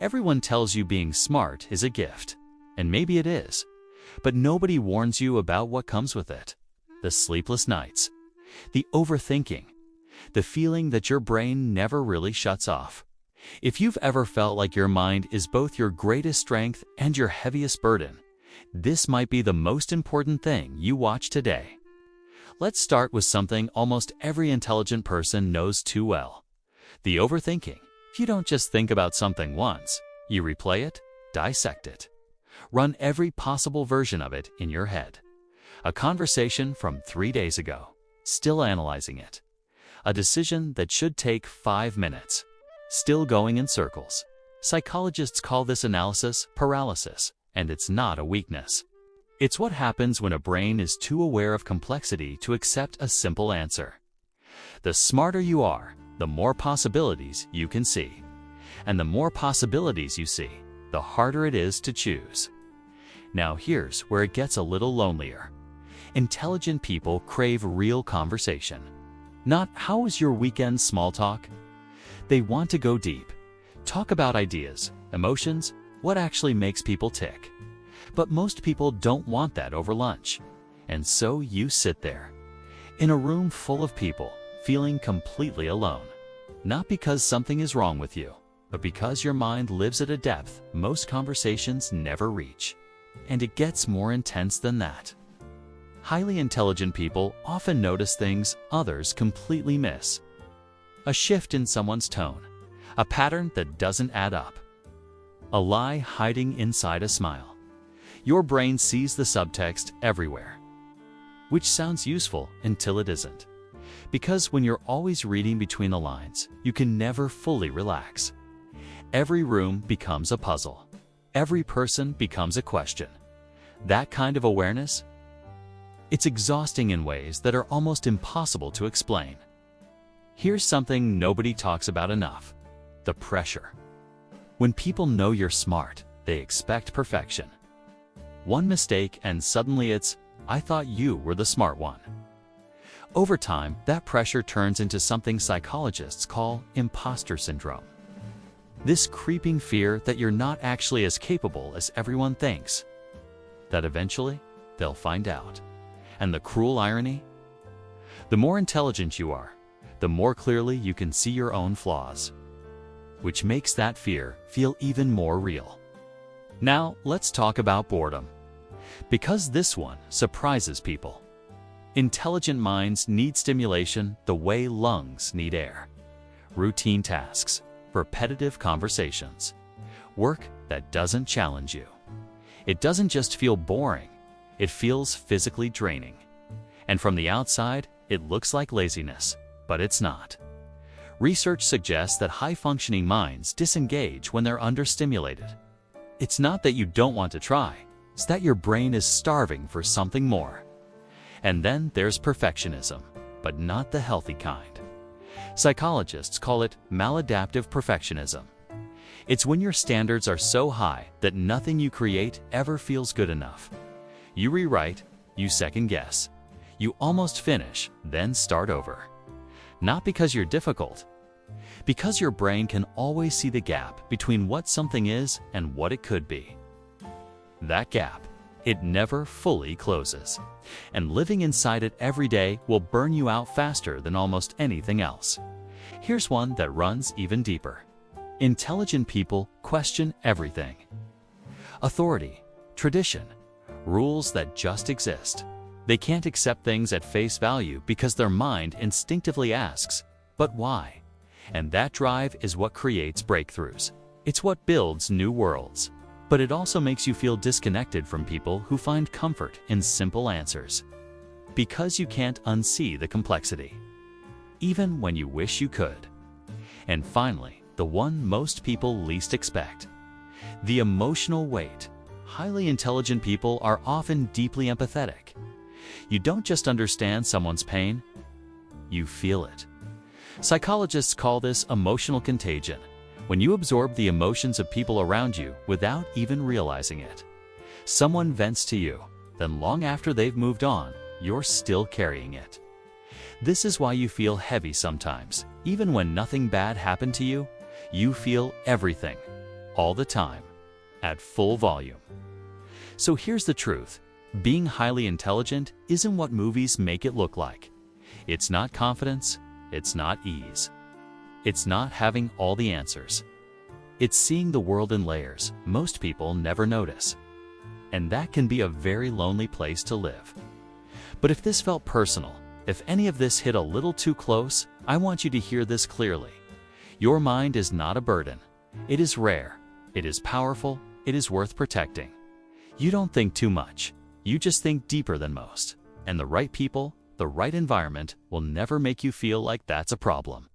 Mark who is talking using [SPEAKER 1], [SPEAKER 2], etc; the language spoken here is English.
[SPEAKER 1] Everyone tells you being smart is a gift, and maybe it is, but nobody warns you about what comes with it. The sleepless nights, the overthinking, the feeling that your brain never really shuts off. If you've ever felt like your mind is both your greatest strength and your heaviest burden, this might be the most important thing you watch today. Let's start with something almost every intelligent person knows too well: the overthinking. If you don't just think about something once, you replay it, dissect it, run every possible version of it in your head. A conversation from 3 days ago, still analyzing it. A decision that should take 5 minutes, still going in circles. Psychologists call this analysis paralysis, and it's not a weakness. It's what happens when a brain is too aware of complexity to accept a simple answer. The smarter you are, the more possibilities you can see. And the more possibilities you see, the harder it is to choose. Now here's where it gets a little lonelier. Intelligent people crave real conversation. Not "how was your weekend" small talk. They want to go deep. Talk about ideas, emotions, what actually makes people tick. But most people don't want that over lunch. And so you sit there, in a room full of people, feeling completely alone. Not because something is wrong with you, but because your mind lives at a depth most conversations never reach. And it gets more intense than that. Highly intelligent people often notice things others completely miss. A shift in someone's tone, a pattern that doesn't add up, a lie hiding inside a smile. Your brain sees the subtext everywhere, which sounds useful until it isn't. Because when you're always reading between the lines, you can never fully relax. Every room becomes a puzzle. Every person becomes a question. That kind of awareness, it's exhausting in ways that are almost impossible to explain. Here's something nobody talks about enough: the pressure. When people know you're smart, they expect perfection. One mistake and suddenly it's, "I thought you were the smart one." Over time, that pressure turns into something psychologists call imposter syndrome. This creeping fear that you're not actually as capable as everyone thinks. That eventually, they'll find out. And the cruel irony? The more intelligent you are, the more clearly you can see your own flaws, which makes that fear feel even more real. Now, let's talk about boredom, because this one surprises people. Intelligent minds need stimulation the way lungs need air. Routine tasks, repetitive conversations, work that doesn't challenge you. It doesn't just feel boring, it feels physically draining. And from the outside, it looks like laziness, but it's not. Research suggests that high-functioning minds disengage when they're understimulated. It's not that you don't want to try, it's that your brain is starving for something more. And then there's perfectionism, but not the healthy kind. Psychologists call it maladaptive perfectionism. It's when your standards are so high that nothing you create ever feels good enough. You rewrite, you second-guess, you almost finish, then start over. Not because you're difficult, because your brain can always see the gap between what something is and what it could be. That gap, it never fully closes. And living inside it every day will burn you out faster than almost anything else. Here's one that runs even deeper. Intelligent people question everything. Authority, tradition, rules that just exist. They can't accept things at face value because their mind instinctively asks, "But why?" And that drive is what creates breakthroughs. It's what builds new worlds. But it also makes you feel disconnected from people who find comfort in simple answers. Because you can't unsee the complexity, even when you wish you could. And finally, the one most people least expect: the emotional weight. Highly intelligent people are often deeply empathetic. You don't just understand someone's pain, you feel it. Psychologists call this emotional contagion, when you absorb the emotions of people around you without even realizing it. Someone vents to you, then long after they've moved on, you're still carrying it. This is why you feel heavy sometimes. Even when nothing bad happened to you, you feel everything, all the time, at full volume. So here's the truth. Being highly intelligent isn't what movies make it look like. It's not confidence, it's not ease. It's not having all the answers. It's seeing the world in layers most people never notice. And that can be a very lonely place to live. But if this felt personal, if any of this hit a little too close, I want you to hear this clearly. Your mind is not a burden. It is rare. It is powerful. It is worth protecting. You don't think too much. You just think deeper than most. And the right people, the right environment will never make you feel like that's a problem.